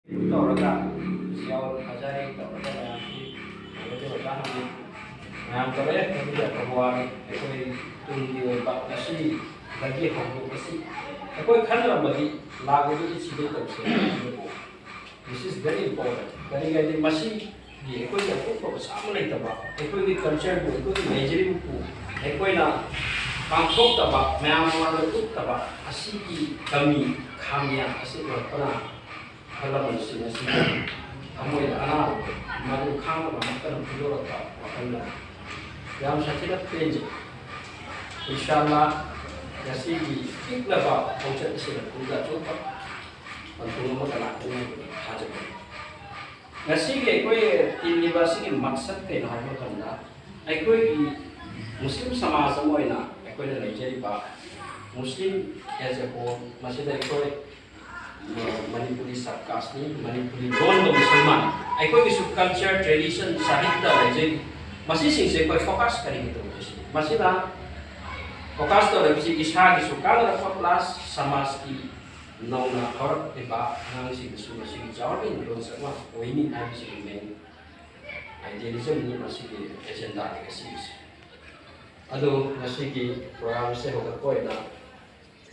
तौरगा सियाव हजारे तौरगा नामकी वो तानगी नाम करे कभी भगवान कोई तुंगी और बाकी लगी हम लोग किसी कोई खंड बदी लागू की चीजें तब से this is very important कहीं कहीं मसी ये कोई आपको सामने तबा कोई कल्चर को कोई मेजरिंग को कोई ना कांगथोक तबा मैम वाले को तबा असी की कमी खामियां असी को अपना हल्ला बंसी में से हमें अना मालूम खाम का मतलब पूरा का हल्ला याम सच्ची का पेज इंशाल्लाह जैसे कि एक लगा पहुंचे इसे पूरा चौथा और दोनों में तलाक में हाजिर ngasi ke koi tinibasi ke maksad ke na ho tamna ai koi ki muslim samaj moi na koi na Nigeria ba muslim as a whole masida koi Manipuri subcaste ni Manipuri non do Musliman ai koi ki sub culture tradition sahitya Nigeria masi sing se koi focus kari gitu masida focus to le ki isha ki sub culture plus samaj ki nauna or eba nang si su si jawab in don sama o ini ai si men idealism ni masih di agenda ke si ado masih ki program se ho ko ina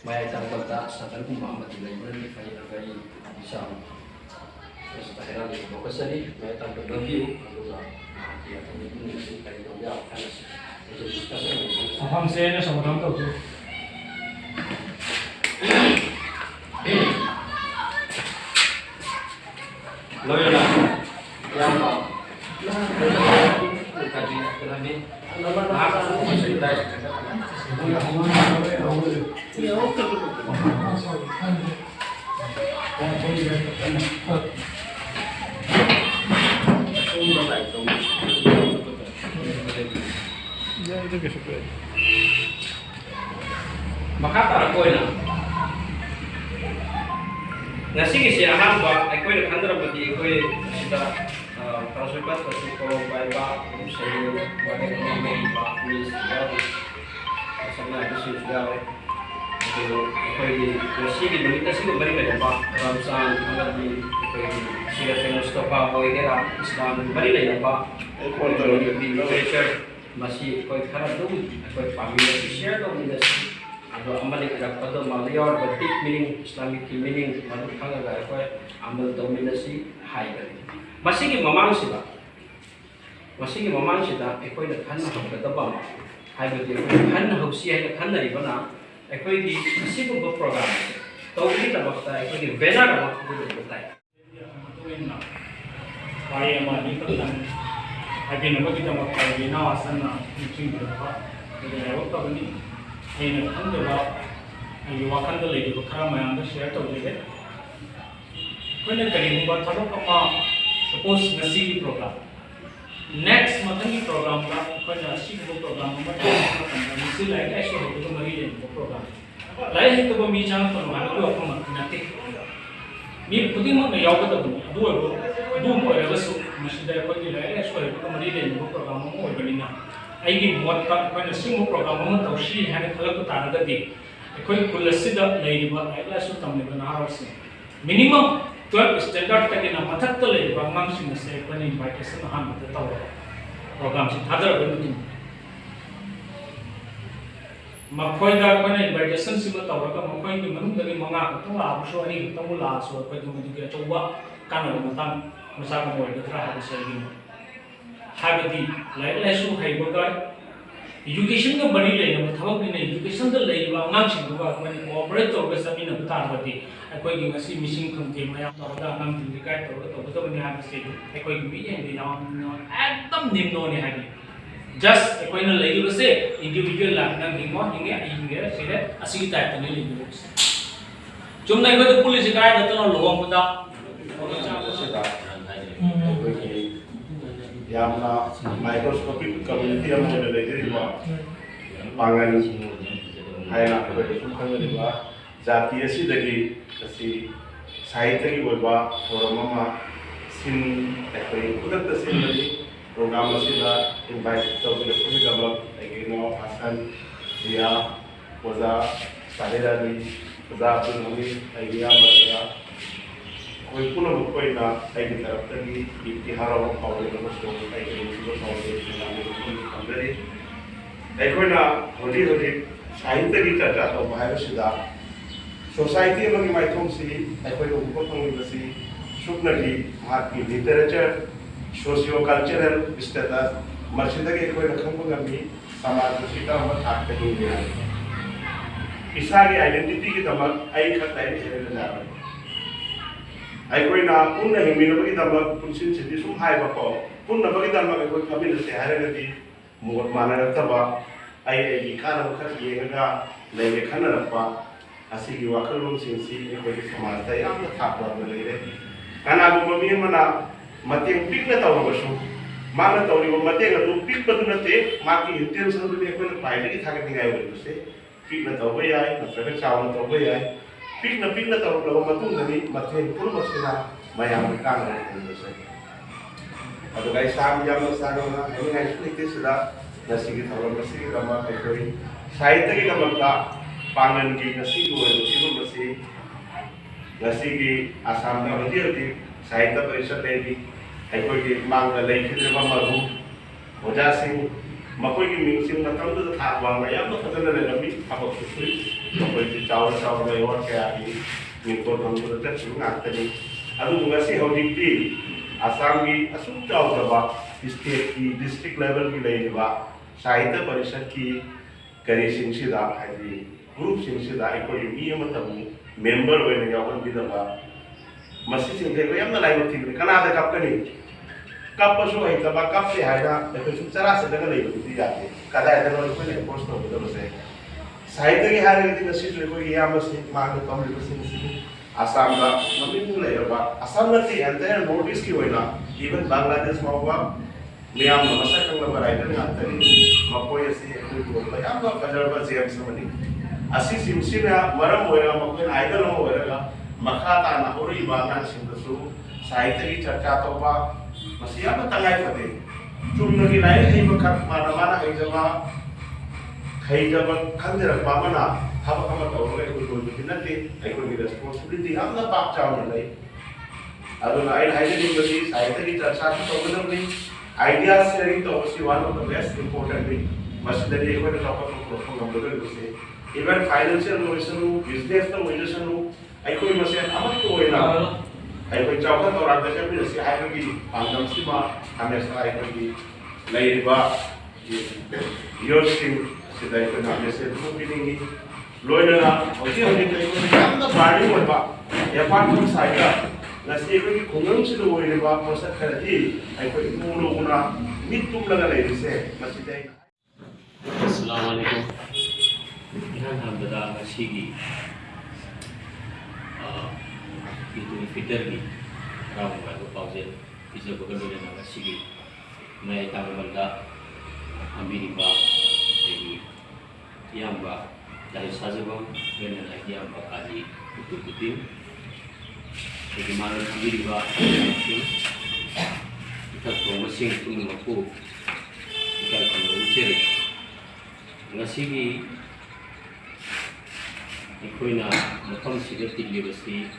mai tan kota satan Muhammad ni ni fai agari bisa terus akhirnya di fokus ni mai tan ke review ado ya ini ni kai dong ya kan jadi discussion हम से ने समाधान तो loyo na yang ba tadi kami apa cerita maka para koin nasi kisi aham ba ekoi na khandra bati ekoi sida transport pasi ko bai ba sei ba ke mai ba please ya samna itu sudah itu ekoi nasi ki berita sih bari na ba ramsan di ekoi sia famous to pa boy kera islam bari na ba ekoi di literature masih ekoi kharap do ekoi family share do ni ado amal ada pada Malayor batik meaning Islamic meaning malu khanga ga ko amal dominasi hai ga masih ki mamang sida ekoi da khan ha ga ba hai ga di khan ha si hai ga khan ri bana ekoi di si ko program to ni ta bakta ekoi di vena ga ko de batai pai ama ni kan agi no kita ma pai na asana teaching ba de ya ko ni ini kan juga ini wakan tu lagi bukan main anda share tahu je. Kau ni kali mula thalo kama suppose nasi di program. Next macam ni program lah, kau ni nasi di program macam nasi lagi esok itu mari je program. Lain itu kau bincang tu mana tu apa macam nanti. Ni putih mana yang kau tahu dua boleh besok nasi dah kau ni lagi esok itu mari je program mau beri na. अगी मोट का कोई सिंग programme हम तौशी है खलक तारगदी कोई कुलसिदा लेरिबा आइलासु तमने Banaras minimum 12 standard तक ना मथक तो लेरिबा मांगसिन से कोई इनविटेशन हम त तव प्रोग्राम से थादर बनि मखोइदा कोई इनविटेशन से तवरका मखोइ की मनुंग दगे मंगा तो आबसो अनि तमु लासो कोई दुमदि के चौबा कानो मतन मसा को मोय दरा हा से हाबदी लाइक लाइसु हाइबगा एजुकेशन का बड़ी लेना थबक ने एजुकेशन का लेबा अंगाम सिंगवा कोनी कोऑपरेट तो के समिन तारबती अकोई की ngasi मिसिंग खंते मया तोदा नाम दिकाय तो बने हा से अकोई की बिजे ने एकदम निम्नो ने हाबी जस्ट अकोई ने लेबा से इंडिविजुअल लाना हिमो हिंगे हिंगे से असि की टाइप ने लेबा जुमना को तो पुलिस काय दतनो लोगों पदा yamna microscopic community am jere lejeri ba pangan haina ko su khangani ba jati asi dagi asi sahitya ki boiba thaoram ma sin ekoi kudat sin bali program asi da invite to the full gama agino asan dia poza saherani poza apni agia matya ꯑꯩꯈꯣꯏ ꯄꯨꯝꯅꯃꯛ ꯑꯣꯏꯅ ꯑꯩꯒꯤ ꯇꯔꯐꯇꯒꯤ ꯏꯗꯀꯤ ꯍꯔꯥꯎꯕ ꯐꯥꯎꯖꯩ ꯑꯃꯁꯨꯡ ꯑꯩꯒꯤ ꯅꯨꯡꯁꯤꯕ ꯐꯥꯎꯖꯩ ꯊꯝꯖꯔꯤ ꯑꯩꯈꯣꯏꯅ ꯍꯧꯖꯤꯛ ꯍꯧꯖꯤꯛ ꯁꯥꯍꯤꯇ꯭ꯌꯒꯤ ꯆꯔꯆꯥ ꯇꯧꯕ ꯍꯥꯏꯕꯁꯤꯗ ꯁꯣꯁꯥꯏꯇꯤ ꯑꯃꯒꯤ ꯃꯥꯏꯊꯣꯡꯁꯤ ꯑꯩꯈꯣꯏꯅ ꯎꯕ ꯐꯪꯂꯤꯕꯁꯤ ꯁꯨꯞꯅꯒꯤ ꯃꯍꯥꯛꯀꯤ ꯂꯤꯇꯔꯦꯆꯔ ꯁꯣꯁꯤꯌꯣ ꯀꯜꯆꯔꯦꯜ ꯁ꯭ꯇꯦꯇꯁ ꯃꯁꯤꯗꯒꯤ ꯑꯩꯈꯣꯏꯅ ꯈꯪꯕ ꯉꯝꯃꯤ ꯁꯃꯥꯖ ꯑꯁꯤ ꯀꯔꯝꯕ ꯊꯥꯛꯇ ꯍꯤꯡꯂꯤ ꯍꯥꯏꯕ ꯏꯁꯥꯒꯤ ꯑꯥꯏꯗꯦꯟꯇꯤꯇꯤꯒꯤꯗꯃꯛ ꯑꯩ ꯈꯛꯇ ꯑꯩꯅ ꯍꯦꯟꯅ ꯌꯥꯔꯣꯏ ꯑꯩꯈꯣꯏꯅ ꯄꯨꯟꯅ ꯍꯤꯡꯃꯤꯟꯅꯕꯒꯤꯗꯃꯛ ꯄꯨꯟꯁꯤꯟꯁꯤꯗꯤ ꯁꯨꯝ ꯍꯥꯏꯕꯀꯣ ꯄꯨꯟꯅꯕꯒꯤꯗꯃꯛ ꯑꯩꯈꯣꯏ ꯐꯝꯃꯤꯟꯅꯁꯦ ꯍꯥꯏꯔꯒꯗꯤ ꯃꯣꯠ ꯃꯥꯟꯅꯔꯛꯇꯕ ꯑꯩꯒꯤ ꯀꯥꯟꯅꯕ ꯈꯔ ꯌꯦꯡꯉꯒ ꯂꯩꯒꯦ ꯈꯟꯅꯔꯛꯄ ꯑꯁꯤꯒꯤ ꯋꯥꯈꯜꯂꯣꯟꯁꯤꯡꯁꯤ ꯑꯩꯈꯣꯏꯒꯤ ꯁꯃꯥꯖꯗ ꯌꯥꯝꯅ ꯊꯥꯛ ꯋꯥꯡꯅ ꯂꯩꯔꯦ ꯀꯅꯥꯒꯨꯝꯕ ꯃꯤ ꯑꯃꯅ ꯃꯇꯦꯡ ꯄꯤꯛꯅ ꯇꯧꯔꯕꯁꯨ ꯃꯥꯅ ꯇꯧꯔꯤꯕ ꯃꯇꯦꯡ ꯑꯗꯨ ꯄꯤꯛꯄꯗꯨ ꯅꯠꯇꯦ ꯃꯥꯒꯤ ꯏꯟꯇꯦꯟꯁꯟꯗꯨꯅꯤ ꯑꯩꯈꯣꯏꯅ ꯈ꯭ꯋꯥꯏꯗꯒꯤ ꯊꯥꯒꯠꯅꯤꯡꯉꯥꯏ ꯑꯣꯏꯕꯁꯦ ꯄꯤꯛꯅ ꯇꯧꯕ ꯌꯥꯏ ꯅꯠꯇ꯭ꯔꯒ ꯆꯥꯎꯅ ꯇꯧꯕ ꯌꯥꯏ ꯄꯤꯛꯅ ꯇꯧꯔꯛꯂꯕ ꯃꯇꯨꯡꯗꯗꯤ ꯃꯇꯦꯡ ꯄꯨꯝꯅꯃꯛꯁꯤꯅ ꯃꯌꯥꯝꯒꯤ ꯀꯥꯟꯅꯕ ꯐꯪꯕꯁꯦ ꯑꯗꯨꯒ ꯑꯩ ꯌꯥꯝꯅ ꯁꯥꯡꯅ ꯍꯥꯏꯅꯤꯡꯉꯥꯏꯁꯨ ꯂꯩꯇꯦ ꯁꯤꯗ ꯉꯁꯤꯒꯤ ꯊꯧꯔꯝ ꯑꯁꯤꯒꯤꯗꯃꯛ ꯑꯩꯈꯣꯏ ꯁꯥꯍꯤꯇ꯭ꯌꯒꯤꯗꯃꯛꯇ ꯄꯥꯡꯒꯟꯒꯤ ꯉꯁꯤꯒꯤ ꯑꯣꯏꯕ ꯐꯤꯕꯝ ꯑꯁꯤ ꯉꯁꯤꯒꯤ ꯑꯁꯥꯝꯗ ꯍꯧꯖꯤꯛ ꯍꯧꯖꯤꯛ ꯁꯥꯍꯤꯇ꯭ꯌ ꯄꯔꯤꯁꯠ ꯂꯩꯔꯤ ꯑꯩꯈꯣꯏꯒꯤ ꯃꯥꯡꯗ ꯂꯩꯈꯤꯗ꯭ꯔꯤꯕ ꯃꯔꯨꯞ ꯑꯣꯖꯥꯁꯤꯡ ꯃꯈꯣꯏꯒꯤ ꯃꯤꯡꯁꯤꯡ ꯃꯇꯝꯗꯨꯗ ꯊꯥꯛ ꯋꯥꯡꯅ ꯌꯥꯝꯅ ꯐꯖꯅ ꯂꯩꯔꯝꯃꯤ ꯊꯕꯛꯁꯨ ꯁꯨꯏ ꯃꯈꯣꯏꯁꯤ ꯆꯥꯎꯔꯕ ꯑꯦꯋꯥꯔꯗ ꯀꯌꯥꯒꯤ ꯃꯤꯡꯊꯣꯜ ꯐꯪꯕꯗ ꯆꯠꯈꯤꯕ ꯉꯥꯛꯇꯅꯤ ꯑꯗꯨꯕꯨ ꯉꯁꯤ ꯍꯧꯖꯤꯛꯇꯤ ꯑꯁꯥꯝꯒꯤ ꯑꯁꯨꯛ ꯆꯥꯎꯈ꯭ꯔꯕ ꯁ꯭ꯇꯦꯠꯀꯤ ꯗꯤꯁꯇ꯭ꯔꯤꯛ ꯂꯦꯚꯦꯜꯒꯤ ꯂꯩꯔꯤꯕ ꯁꯥꯍꯤꯇ꯭य ꯄꯔꯤꯁꯠꯀꯤ ꯀꯔꯤꯁꯤꯡꯁꯤꯗ ꯍꯥꯏꯗꯤ ꯒ꯭ꯔꯨꯞꯁꯤꯡꯁꯤꯗ ꯑꯩꯈꯣꯏꯒꯤ ꯃꯤ ꯑꯃꯇꯕꯨ ꯃꯦꯝꯕꯔ ꯑꯣꯏꯅ ꯌꯥꯎꯍꯟꯕꯤꯗꯕ ꯃꯁꯤꯁꯤꯡꯁꯦ ꯑꯩꯈꯣꯏ ꯌꯥꯝꯅ ꯂꯥꯏꯕꯛ ꯊꯤꯕꯅꯤ ꯀꯅꯥꯗ ꯀꯞꯀꯅꯤ ꯀꯞꯄꯁꯨ ꯍꯩꯇꯕ ꯀꯞꯁꯦ ꯍꯥꯏꯅ ꯑꯩꯈꯣꯏ ꯁꯨꯝ ꯆꯔꯥ ꯆꯠꯂꯒ ꯂꯩꯕꯗꯨꯗꯤ ꯌꯥꯗꯦ ꯀꯗꯥꯏꯗꯅꯣ ꯑꯩꯈꯣꯏꯅ ꯑꯦꯄ꯭ꯔꯣꯆ ꯇꯧꯒꯗꯕꯁꯦ ꯁꯥꯍꯤꯇ꯭ꯌꯒꯤ ꯍꯥꯏꯔꯒꯗꯤ ꯉꯁꯤꯁꯨ ꯑꯩꯈꯣꯏꯒꯤ ꯏꯌꯥꯝꯕꯁꯤꯡ ꯃꯥꯒ ꯇꯧꯔꯤꯕꯁꯤꯡꯁꯤ ꯑꯁꯥꯝꯗ ꯃꯃꯤꯡ ꯂꯩꯔꯕ ꯑꯁꯥꯝ ꯅꯠꯇꯦ ꯑꯦꯟꯇꯥꯌꯔ ꯅꯣꯔꯠ ꯏꯁꯀꯤ ꯑꯣꯏꯅ ꯏꯚꯟ ꯕꯪꯒ꯭ꯂꯥꯗꯦꯁ ꯐꯥꯎꯕ ꯃꯤꯌꯥꯝꯅ ꯃꯁꯛ ꯈꯪꯂꯕ ꯔꯥꯏꯇꯔ ꯉꯥꯛꯇꯅꯤ ꯃꯈꯣꯏ ꯑꯁꯤ ꯑꯩꯈꯣꯏꯒꯤ ꯑꯣꯏꯕ ꯌꯥꯝꯅ ꯐꯖꯔꯕ ꯖꯦꯝꯁ ꯑꯃꯅꯤ ꯑꯁꯤꯁꯤꯡꯁꯤꯅ ꯃꯔꯝ ꯑꯣꯏꯔꯒ ꯃꯈꯣꯏꯅ ꯑꯥꯏꯗꯜ ꯑꯃ ꯑꯣꯏꯔꯒ ꯃꯈꯥ ꯇꯥꯅ ꯍꯧꯔꯛꯏꯕ ꯑꯉꯥꯡꯁꯤꯡꯗꯁꯨ ꯁꯥꯍꯤꯇ꯭ꯌꯒꯤ ꯆꯔꯆꯥ ꯇꯧꯕ ꯃꯁꯤ ꯌꯥꯝꯅ ꯇꯉꯥꯏ ꯐꯗꯦ ꯆꯨꯝꯅꯒꯤ ꯂꯥꯏꯔꯤꯛ ꯍꯩꯕ ꯈꯛ ꯃꯥꯅ ꯍꯩꯖꯕ ꯈꯪꯖꯔꯛꯄ ꯑꯃꯅ ꯊꯕꯛ ꯑꯃ ꯇꯧꯔꯒ ꯑꯩꯈꯣꯏ ꯂꯣꯏꯕꯗꯤ ꯅꯠꯇꯦ ꯑꯩꯈꯣꯏꯒꯤ ꯔꯦꯁꯄꯣꯟꯁꯤꯕꯤꯂꯤꯇꯤ ꯌꯥꯝꯅ ꯄꯥꯛ ꯆꯥꯎꯅ ꯂꯩ ꯑꯗꯨꯅ ꯑꯩꯅ ꯍꯥꯏꯖꯅꯤꯡꯕꯗꯤ ꯁꯥꯍꯤꯇ꯭ꯌꯒꯤ ꯆꯔꯆꯥꯁꯨ ꯇꯧꯒꯗꯕꯅꯤ आइडिया शेयरिंग तो obviously one of the best important thing मसदरी एक बार टॉपिक को प्रोफाइल नंबर के से इवन फाइनेंशियल नोवेशन हो बिजनेस तो नोवेशन हो आई कोई मसे अमत तो होइना आई कोई चौका तो रात के भी से आई की पांचम सीमा हमेशा आई की लेइबा योस्टिंग सिदा को नाम से तो बिलिंग लोइना ओके होनी तो यामना बाड़ी होबा एपार्टमेंट साइडा ngasi ko khungam si do oi ba ko sa khati ai ko mulo una mitum laga lai se masi dai assalamu alaikum ihan hamdada ngasi gi itu fitur gi ram ba ko pause isa ko kan ni ngasi gi mai tang manda ambiri ba egi yamba dari sajabam dengan yamba kaji putu jadi mana sendiri bah kita promosi ini aku kita kalau ucap ngasih ikut na macam sih tinggi besi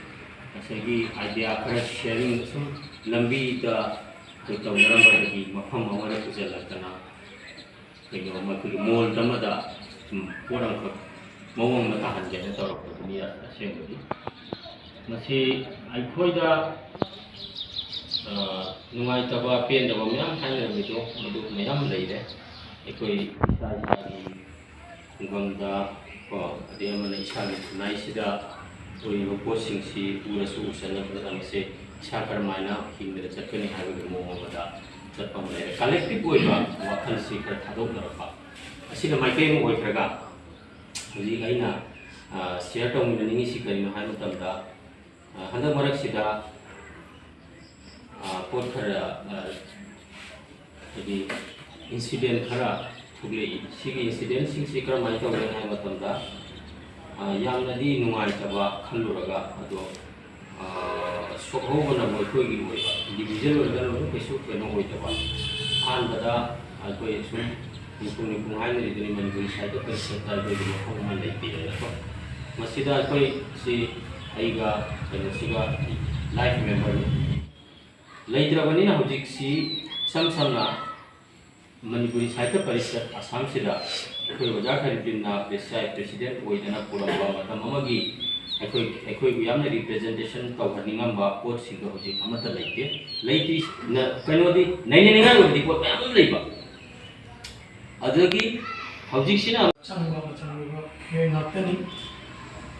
ngasih idea kerja sharing macam lambi ita kita orang berdiri macam awal aku jalan karena jadi orang tu mall tamada orang tu mau mentahan jadi orang tu ni asyik beri masih aikoida nungai taba pen taba myam haina bido madu myam leire aikoi isai ngomda ko adema na isai nai sida oi ro sing si pura su usana pradam se chakar maina hingda chakani haiba mo mada chapam leire collective oiba wakhal si kar thadok narapa asina maike mo oi kraga ji aina share tong ni si karino haima tamda handak marak sida pot khara jadi incident khara thugle sigi incident sing si kar mai to ngai matam da yang nadi nungai taba khalluraga ado sokho na moi ko gi moi individual organ no kesu keno hoi taba an bada alkoi su ni hai ni dini man gui sai to per seta do di ko man le ti ko masida alkoi si ꯑꯩꯒ ꯀꯩꯅꯣꯁꯤꯒ life ꯃꯦꯝꯕꯔꯅꯤ ꯂꯩꯇ꯭ꯔꯕꯅꯤꯅ ꯍꯧꯖꯤꯛꯁꯤ ꯏꯁꯝ ꯁꯝꯅ ꯃꯅꯤꯄꯨꯔꯤ ꯁꯥꯍꯤꯇ꯭ꯌ ꯄꯔꯤꯁꯠ ꯑꯁꯥꯝꯁꯤꯗ ꯑꯩꯈꯣꯏ ꯑꯣꯖꯥ ꯈꯔꯤꯗꯤꯟꯅ president ꯑꯣꯏꯗꯅ ꯄꯨꯔꯝꯕ ꯃꯇꯝ ꯑꯃꯒꯤ ꯑꯩꯈꯣꯏꯕꯨ ꯌꯥꯝꯅ ꯔꯤꯄ꯭ꯔꯖꯦꯟꯇꯦꯁꯟ ꯇꯧꯍꯟꯅꯤꯡꯉꯝꯕ ꯄꯣꯠꯁꯤꯡꯗꯣ ꯍꯧꯖꯤꯛ ꯑꯃꯠꯇ ꯂꯩꯇ꯭ꯔꯤ ꯀꯩꯅꯣꯗꯤ ꯅꯩꯅꯅꯤꯡꯉꯥꯏ ꯑꯣꯏꯕꯗꯤ ꯄꯣꯠ ꯃꯌꯥꯝ ꯑꯃ ꯂꯩꯕ ꯑꯗꯨꯗꯒꯤ ꯍꯧꯖꯤꯛꯁꯤꯅ ꯆꯪꯕ ꯃꯤꯑꯣꯏ ꯉꯥꯛꯇꯅꯤ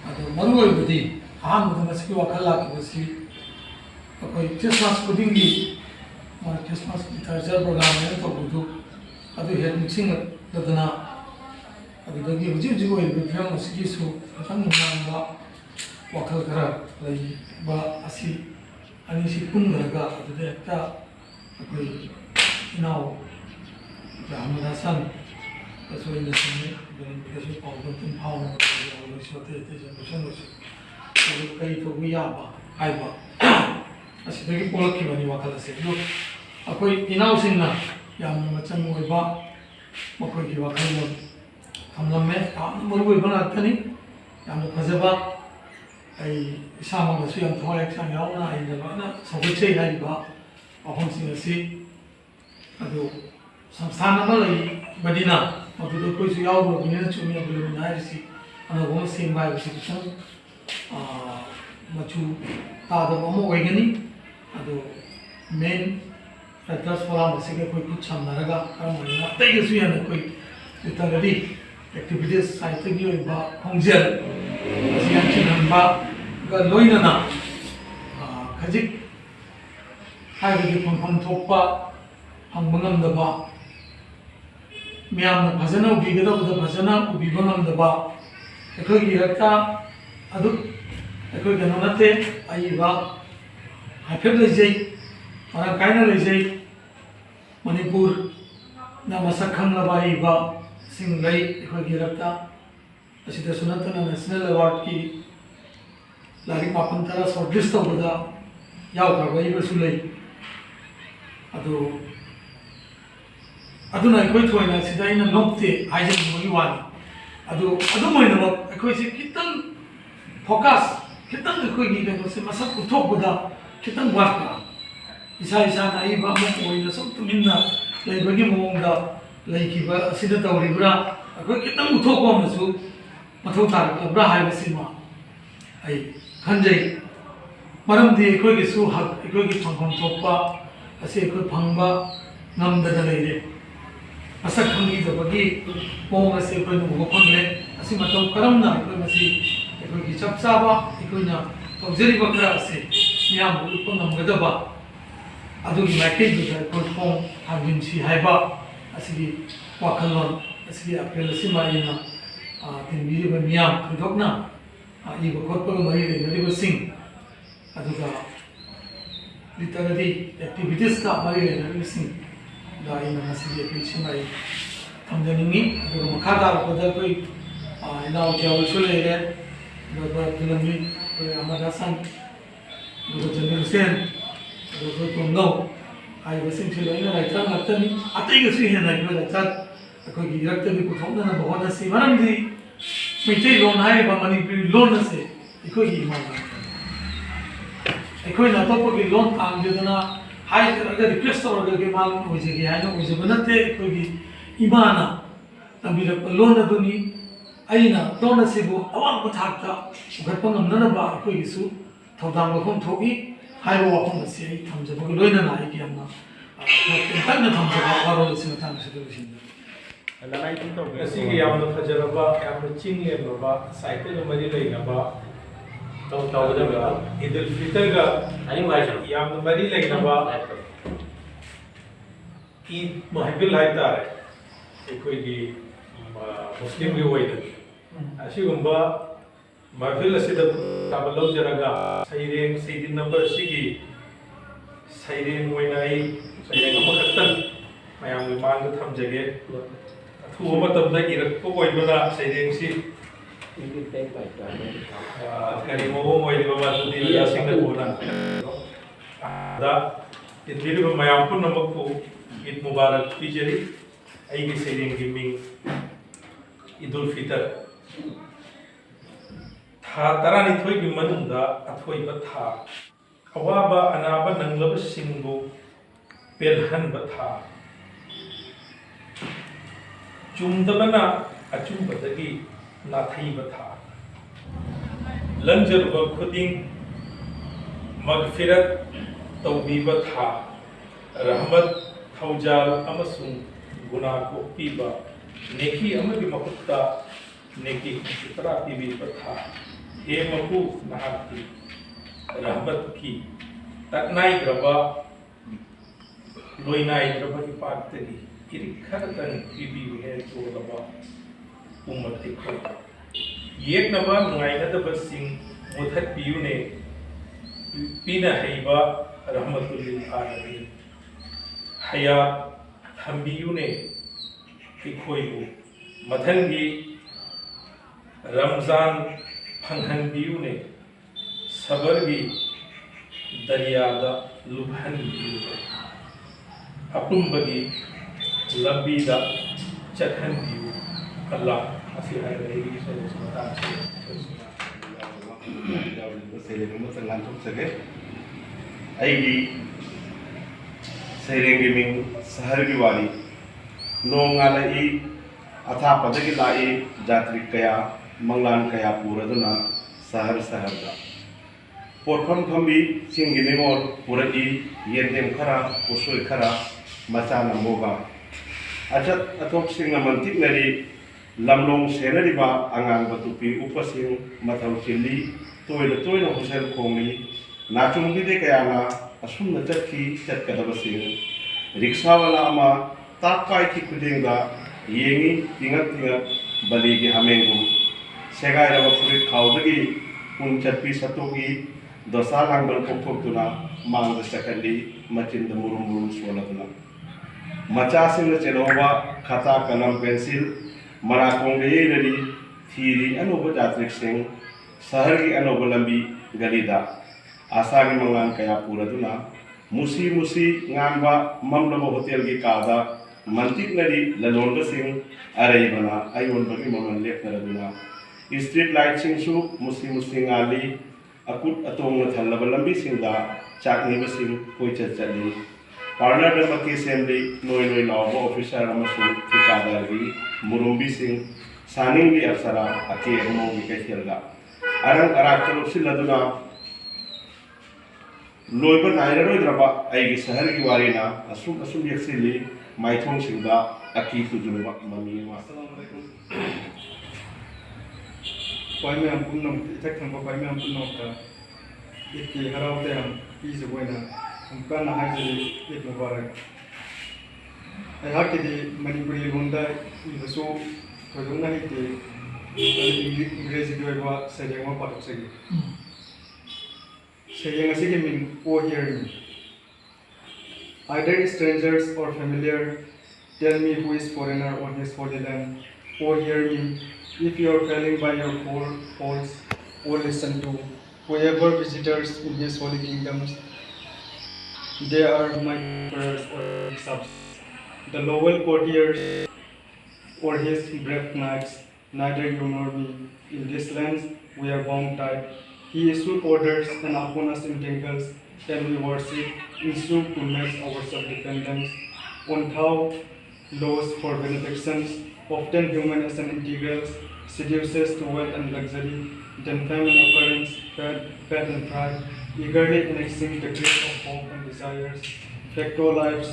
ꯑꯗꯣ ꯃꯔꯨꯑꯣꯏꯕꯗꯤ ꯑꯍꯥꯟꯕꯗ ꯃꯁꯤꯒꯤ ꯋꯥꯈꯜ ꯂꯥꯛꯈꯤꯕꯁꯤ ꯑꯩꯈꯣꯏ ꯈ꯭ꯔꯤꯁꯃꯥꯁ ꯈꯨꯗꯤꯡꯒꯤ ꯈ꯭ꯔꯤꯁꯃꯥꯁ ꯂꯤꯇꯔꯦꯆꯔ ꯄ꯭ꯔꯣꯒ꯭ꯔꯥꯝ ꯍꯥꯏꯅ ꯇꯧꯕꯗꯨ ꯑꯗꯨ ꯍꯦꯛ ꯅꯤꯡꯁꯤꯡꯂꯛꯇꯅ ꯑꯗꯨꯗꯒꯤ ꯍꯧꯖꯤꯛ ꯑꯣꯏꯔꯤꯕ ꯐꯤꯕꯝ ꯑꯁꯤꯒꯤꯁꯨ ꯈꯤꯇꯪ ꯅꯨꯡꯉꯥꯏꯕ ꯋꯥꯈꯜ ꯈꯔ ꯂꯩꯕ ꯑꯁꯤ ꯑꯅꯤꯁꯤ ꯄꯨꯟꯗꯔꯒ ꯑꯗꯨꯗ ꯍꯦꯛꯇ ꯑꯩꯈꯣꯏ ꯏꯅꯥꯎ ꯑꯍꯃꯗ ꯍꯁꯟ ꯀꯁꯨ ꯑꯩꯅ ꯁꯤꯡꯉꯤ ꯀꯁꯨ ꯄꯥꯎꯗ ꯑꯗꯨꯝ ꯐꯥꯎꯅꯕ ꯂꯣꯏꯁꯨ ꯑꯇꯩ ꯑꯇꯩ ꯖꯦꯅꯦꯔꯦꯁꯟ ꯑꯗꯨ ꯀꯔꯤ ꯇꯧꯕ ꯌꯥꯕ ꯍꯥꯏꯕ ꯑꯁꯤꯗꯒꯤ ꯄꯣꯛꯂꯛꯈꯤꯕꯅꯤ ꯋꯥꯈꯜ ꯑꯁꯤ ꯑꯗꯨ ꯑꯩꯈꯣꯏ ꯏꯅꯥꯎꯁꯤꯡꯅ ꯌꯥꯝꯅ ꯃꯆꯪ ꯑꯣꯏꯕ ꯃꯈꯣꯏꯒꯤ ꯋꯥꯈꯜꯂꯣꯟ ꯊꯝꯂꯝꯃꯦ ꯌꯥꯝꯅ ꯃꯔꯨꯑꯣꯏꯕ ꯉꯥꯛꯇꯅꯤ ꯌꯥꯝꯅ ꯐꯖꯕ ꯑꯩ ꯏꯁꯥꯃꯛꯅꯁꯨ ꯌꯥꯝ ꯊꯋꯥꯏ ꯍꯛꯆꯥꯡ ꯌꯥꯎꯅ ꯑꯩꯅ ꯂꯣꯏꯅ ꯁꯧꯒꯠꯆꯩ ꯍꯥꯏꯔꯤꯕ ꯋꯥꯐꯝꯁꯤꯡ ꯑꯁꯤ ꯑꯗꯨ ꯁꯪꯁꯊꯥꯟ ꯑꯃ ꯂꯩꯕꯅꯤꯅ ꯃꯗꯨꯗ ꯑꯩꯈꯣꯏꯁꯨ ꯌꯥꯎꯔꯨꯔꯕꯅꯤꯅ ꯆꯨꯝꯃꯤ ꯑꯕꯨꯂꯨꯃꯤꯟ ꯍꯥꯏꯔꯤꯁꯤ ꯑꯅꯧꯕ ꯑꯃ ꯁꯦꯝꯕ ꯍꯥꯏꯕꯁꯤ ꯈꯤꯇꯪ ꯃꯆꯨ ꯇꯥꯗꯕ ꯑꯃ ꯑꯣꯏꯒꯅꯤ ꯑꯗꯣ ꯃꯦꯟ ꯔꯥꯏꯇꯔꯁ ꯐꯣꯔꯝ ꯑꯁꯤꯒ ꯑꯩꯈꯣꯏ ꯈꯨꯠ ꯁꯝꯅꯔꯒ ꯀꯔꯝꯍꯥꯏꯅ ꯑꯇꯩꯒꯁꯨ ꯍꯦꯟꯅ ꯑꯩꯈꯣꯏ ꯂꯤꯇꯔꯦꯔꯤ ꯑꯦꯛꯇꯤꯚꯤꯇꯤꯁ ꯁꯥꯍꯤꯇ꯭ꯌꯒꯤ ꯑꯣꯏꯕ ꯈꯣꯡꯖꯦꯜ ꯑꯁꯤ ꯌꯥꯟꯁꯤꯟꯍꯟꯕꯒ ꯂꯣꯏꯅꯅ ꯈꯖꯤꯛ ꯍꯥꯏꯕꯗꯤ ꯐꯪꯐꯝ ꯊꯣꯛꯄ ꯐꯪꯕ ꯉꯝꯗꯕ ꯃꯌꯥꯝꯅ ꯐꯖꯅ ꯎꯕꯤꯒꯗꯕꯗ ꯐꯖꯅ ꯎꯕꯤꯕ ꯉꯝꯗꯕ ꯑꯩꯈꯣꯏꯒꯤ ꯍꯦꯛꯇ ꯑꯗꯨ ꯑꯩꯈꯣꯏ ꯀꯩꯅꯣ ꯅꯠꯇꯦ ꯑꯏꯕ ꯍꯥꯏꯐꯦꯠ ꯂꯩꯖꯩ ꯃꯔꯥꯡ ꯀꯥꯏꯅ ꯂꯩꯖꯩ ꯃꯅꯤꯄꯨꯔꯅ ꯃꯁꯛ ꯈꯪꯂꯕ ꯑꯏꯕꯁꯤꯡ ꯂꯩ ꯑꯩꯈꯣꯏꯒꯤ ꯍꯦꯛꯇ ꯑꯁꯤꯗꯁꯨ ꯅꯠꯇꯅ ꯅꯦꯁꯅꯦꯜ ꯑꯦꯋꯥꯔꯗꯀꯤ ꯂꯥꯏꯔꯤꯛ 9-10 ꯁꯣꯔꯠꯂꯤꯁ ꯇꯧꯕꯗ ꯌꯥꯎꯈ꯭ꯔꯕ ꯑꯏꯕꯁꯨ ꯂꯩ ꯑꯗꯨꯅ ꯑꯩꯈꯣꯏ ꯊꯣꯏꯅ ꯁꯤꯗ ꯑꯩꯅ ꯅꯣꯛꯇꯦ ꯍꯥꯏꯖꯅꯤꯡꯕꯒꯤ ꯋꯥꯅꯤ ꯑꯗꯨ ꯑꯗꯨꯝ ꯑꯣꯏꯅꯃꯛ ꯑꯩꯈꯣꯏꯁꯦ ꯈꯤꯇꯪ ꯐꯣꯀꯁ ꯈꯤꯇꯪ ꯑꯩꯈꯣꯏꯒꯤ ꯀꯩꯅꯣꯁꯦ ꯃꯁꯛ ꯎꯠꯊꯣꯛꯄꯗ ꯈꯤꯇꯪ ꯋꯥꯠꯄ ꯏꯁꯥꯅ ꯑꯏꯕ ꯑꯃ ꯑꯣꯏꯅ ꯁꯨꯝ ꯇꯨꯃꯤꯟꯅ ꯂꯩꯕꯒꯤ ꯃꯑꯣꯡꯗ ꯂꯩꯈꯤꯕ ꯑꯁꯤꯗ ꯇꯧꯔꯤꯕ꯭ꯔꯥ ꯑꯩꯈꯣꯏ ꯈꯤꯇꯪ ꯎꯠꯊꯣꯛꯄ ꯑꯃꯁꯨ ꯃꯊꯧ ꯇꯥꯔꯛꯂꯕ꯭ꯔꯥ ꯍꯥꯏꯕꯁꯤꯃ ꯑꯩ ꯈꯟꯖꯩ ꯃꯔꯝꯗꯤ ꯑꯩꯈꯣꯏꯒꯤꯁꯨ ꯍꯛ ꯑꯩꯈꯣꯏꯒꯤ ꯐꯪꯐꯝ ꯊꯣꯛꯄ ꯑꯁꯤ ꯑꯩꯈꯣꯏ ꯐꯪꯕ ꯉꯝꯗꯅ ꯂꯩꯔꯦ ꯃꯁꯛ ꯈꯪꯕꯤꯗꯕꯒꯤ ꯃꯑꯣꯡ ꯑꯁꯤ ꯑꯩꯈꯣꯏꯅ ꯎꯕ ꯐꯪꯂꯦ ꯑꯁꯤ ꯃꯇꯧ ꯀꯔꯝꯅ ꯑꯩꯈꯣꯏ ꯃꯁꯤ ꯑꯩꯈꯣꯏꯒꯤ ꯆꯞ ꯆꯥꯕ ꯑꯩꯈꯣꯏꯅ ꯇꯧꯖꯔꯤꯕ ꯈꯔ ꯑꯁꯤ ꯃꯤꯌꯥꯝꯕꯨ ꯎꯠꯄ ꯉꯝꯒꯗꯕ ꯑꯗꯨꯒꯤ ꯃꯥꯏꯀꯩꯗꯨꯗ ꯑꯩꯈꯣꯏ ꯈꯣꯡ ꯊꯥꯡꯖꯤꯟꯁꯤ ꯍꯥꯏꯕ ꯑꯁꯤꯒꯤ ꯋꯥꯈꯜꯂꯣꯟ ꯑꯁꯤꯒꯤ ꯑꯄꯦꯜ ꯑꯁꯤꯃ ꯑꯩꯅ ꯇꯤꯟꯕꯤꯔꯤꯕ ꯃꯤꯌꯥꯝ ꯊꯣꯏꯗꯣꯛꯅ ꯏꯕ ꯈꯣꯠꯄꯒ ꯃꯔꯤ ꯂꯩꯅꯔꯤꯕꯁꯤꯡ ꯑꯗꯨꯒ ꯂꯤꯇꯔꯦꯔꯤ ꯑꯦꯛꯇꯤꯚꯤꯇꯤꯁꯀ ꯃꯔꯤ ꯂꯩꯅꯔꯤꯕꯁꯤꯡꯗ ꯑꯩꯅ ꯉꯁꯤꯒꯤ ꯑꯩꯈꯣꯏꯁꯤꯃ ꯑꯩ ꯊꯝꯖꯅꯤꯡꯉꯤ ꯑꯗꯨꯒ ꯃꯈꯥ ꯇꯥꯔꯛꯄꯗ ꯑꯩꯈꯣꯏ ꯏꯅꯥꯎ ꯀꯌꯥꯁꯨ ꯂꯩꯔꯦ ꯑꯗꯨꯒ ꯐꯤꯂꯝꯒꯤ ꯑꯩꯈꯣꯏ ꯑꯍꯃꯗ ꯍꯁꯟ ꯑꯗꯨꯒ ꯖꯃꯤꯜ ꯍꯨꯁꯦꯟ ꯑꯗꯨꯒ ꯑꯩꯈꯣꯏ ꯇꯣꯡꯅꯧ ꯍꯥꯏꯔꯤꯕꯁꯤꯡꯁꯤ ꯂꯣꯏꯅ ꯔꯥꯏꯇꯔ ꯉꯥꯛꯇꯅꯤ ꯑꯇꯩꯒꯁꯨ ꯍꯦꯟꯅ ꯑꯩꯈꯣꯏ ꯔꯥꯏꯇꯔ ꯑꯩꯈꯣꯏꯒꯤ ꯏꯔꯛꯇꯒꯤ ꯄꯨꯊꯣꯛꯅꯅꯕ ꯍꯣꯠꯅꯁꯤ ꯃꯔꯝꯗꯤ ꯃꯩꯇꯩꯂꯣꯟ ꯍꯥꯏꯔꯤꯕ ꯃꯅꯤꯄꯨꯔꯤ ꯂꯣꯟ ꯑꯁꯤ ꯑꯩꯈꯣꯏꯒꯤ ꯏꯃꯥ ꯂꯣꯟ ꯑꯩꯈꯣꯏꯅ ꯑꯇꯣꯞꯄꯒꯤ ꯂꯣꯟ ꯇꯥꯡꯖꯗꯅ ꯍꯥꯏꯖꯔꯒ ꯔꯤꯀ꯭ꯋꯦꯁ ꯇꯧꯔꯒ ꯏꯃꯥ ꯂꯣꯟ ꯑꯣꯏꯖꯒꯦ ꯍꯥꯏꯅ ꯑꯣꯏꯖꯕ ꯅꯠꯇꯦ ꯑꯩꯈꯣꯏꯒꯤ ꯏꯃꯥꯅ ꯇꯝꯕꯤꯔꯛꯄ ꯂꯣꯟ ꯑꯗꯨꯅꯤ ꯑꯩꯅ ꯂꯣꯟ ꯑꯁꯤꯕꯨ ꯑꯋꯥꯡꯕ ꯊꯥꯛꯇ ꯄꯨꯈꯠꯄ ꯉꯝꯅꯅꯕ ꯑꯩꯈꯣꯏꯒꯤꯁꯨ ꯊꯧꯗꯥꯡ ꯂꯧꯐꯝ ꯊꯣꯛꯏ ꯍꯥꯏꯕ ꯋꯥꯐꯝ ꯑꯁꯤ ꯑꯩ ꯊꯝꯖꯕꯒ ꯂꯣꯏꯅꯅ ꯑꯩꯒꯤ ꯌꯥꯝꯅ ꯇꯦꯟꯇꯛꯅ ꯊꯝꯖꯕ ꯋꯥꯔꯣꯜ ꯑꯁꯤ ꯃꯇꯥꯡ ꯑꯁꯤꯗ ꯂꯣꯏꯁꯤꯟꯖꯔꯤ ꯉꯁꯤꯒꯤ ꯌꯥꯝꯅ ꯐꯖꯔꯕ ꯌꯥꯝꯅ ꯆꯤꯡ ꯂꯦꯝꯂꯕ ꯁꯥꯍꯤꯇ꯭ꯌꯒ ꯃꯔꯤ ꯂꯩꯅꯕ ꯇꯧꯒꯗꯕ ꯏꯗꯨꯜ ꯐꯤꯇꯔꯒ ꯌꯥꯝꯅ ꯃꯔꯤ ꯂꯩꯅꯕ ꯏꯗ ꯃꯍꯐꯤꯜ ꯍꯥꯏꯇꯥꯔꯦ ꯑꯩꯈꯣꯏꯒꯤ ꯃꯨꯁꯂꯤꯝꯒꯤ ꯑꯣꯏꯅꯗꯤ ꯑꯁꯤꯒꯨꯝꯕ ꯃꯍꯐꯤꯜ ꯑꯁꯤꯗ ꯊꯥꯕ ꯂꯧꯖꯔꯒ ꯁꯩꯔꯦꯡ ꯁꯩꯗꯤꯟꯅꯕ ꯑꯁꯤꯒꯤ ꯁꯩꯔꯦꯡ ꯑꯣꯏꯅ ꯑꯩ ꯁꯩꯔꯦꯡ ꯑꯃꯈꯛꯇꯪ ꯃꯌꯥꯝꯒꯤ ꯃꯥꯡꯗ ꯊꯝꯖꯒꯦ ꯑꯊꯨꯕ ꯃꯇꯝꯗ ꯏꯔꯛꯄ ꯑꯣꯏꯕꯅ ꯁꯩꯔꯦꯡꯁꯤ ꯀꯔꯤ ꯃꯑꯣꯡ ꯑꯣꯏꯔꯤꯕ ꯃꯗꯨꯗꯤ ꯑꯣꯖꯥꯁꯤꯡꯅ ꯎꯅ ꯇꯤꯟꯕꯤꯔꯤꯕ ꯃꯌꯥꯝ ꯄꯨꯝꯅꯃꯛꯄꯨ ꯏꯗ ꯃꯨꯕꯥꯔꯛ ꯄꯤꯖꯔꯤ ꯑꯩꯒꯤ ꯁꯩꯔꯦꯡꯒꯤ ꯃꯤꯡ ꯏꯗꯨꯜ ꯐꯤꯇꯔ था तरानिथोई की मनुंदा अथोई बथा अवाबा अनाबा नंगलब सिंगबु पेलहन बथा चुमदबना अचुंबदगी नाथई बथा लंजरुबा खुदिंग मगफिरत तौबी बथा रहमत थौजाल अमसुंग गुना को पीबा नेकी अमगी मकुत्ता नेकी चित्रा पीबी बथा हे मकु नहाती रहमत की तकनाई ग्रबा लोइनाई ग्रबा की पार्तगी इरिखरतन पीबी है तो ग्रबा उम्मत इखोता येक नबा नुआइनदबा सिंह मुथत पियुने पीना हैबा रहमतुल लिल आलमीन हयात थंबियुने इखोइबु मथनगी रमजान फंगहनबियुने सबरगी दरियादा लुभहनबियुने अपुंबगी लंबीदा चटहनबियु अल्लाह असी है रही सोचता Seirang Gaming Sahar की वाली नोंगालाई अथापदगी लाई जात्रिक कया मंगलान कया पूरदुना सहर सहरदा पोटफम फंबी सिंगी निमोर पूरगी येंदेम खरा उसुई खरा मचाना मोगा अचत अथोक सिंग मंतिक नरी लमलोंग सेनरिबा अंगांग बतुपी उपसिंग मथौ चिल्ली तोयन हुसैन खोंगी नाचुंगी दे कयाना असुम चटकी चटकदबसिंग रिक्शा वाला अमा तापाई की खुदेंगा येंगी तिंगत तिंगत बली की हमेंगु सेगाई रब फुरी खाउदगी पुन चटपी सतोगी दसा लांगबल पोथोक्तुना मांग सकली मचिंद मुरुम मुरुम सोलतुना मचासिंग चेलोबा खाता कलम पेंसिल मराकोंगे रडी थीरी अनोब जात्रिक सिंह शहर की अनोब लंबी गलीदा आसागी मंगान कया पूरदुना मुसी मुसी nganba mamlabo hotel की कादा मंतिक नदी ललोंड सिंह अरेबना आयोन बगी ममन लेप नरदुना स्ट्रीट लाइट सिंह मुसी मुसी गाली अकुट अतोंग थल्लब लंबी सिंहदा चाकनी सिंह कोई चली पार्लर दमकी असेंबली नोई नोई लाव ऑफिसर अमसुंग ठिकादारगी मुरुंबी सिंह सानिंगी अफसरा अके अमोंगी कैथेलगा अरंग अराचलो सिलदुना लोइबा नायररोइद्रबा आइगी शहर की वारीना असुम असुम यक्सिली माइथोंग सिंगा अकी तुजुनुबा ममी अस्सलाम वालेकुम पाइमे हम पुन्नम इथक थंबा पाइमे हम पुन्नम का इतकी हरावते हम पीज बोइना हम काना हाइजली ईद मुबारक अयहाकदी मणिपुरी लोंदा इबसो थोदुंगा हिते इंग्रेजी दोइबा सेरेंगवा पाटोसगी Seirang asigi mean "Oh, hear me." Either strangers or familiar, tell me who is foreigner on his holy land. Oh, hear me. If you are failing by your faults, oh, listen to whoever visitors in his holy kingdoms. They are my prayers or subs. The noble courtiers or his brave knights, neither you nor me. In this land we are bound tight. He issued orders and upon us entangles, and we worship, instruct to make our self-dependence on how laws for benefactions, often human as an integrals, seduces to wealth and luxury, then famine occurrence, fat and pride, eagerly annexing the grace of hope and desires, affect all lives,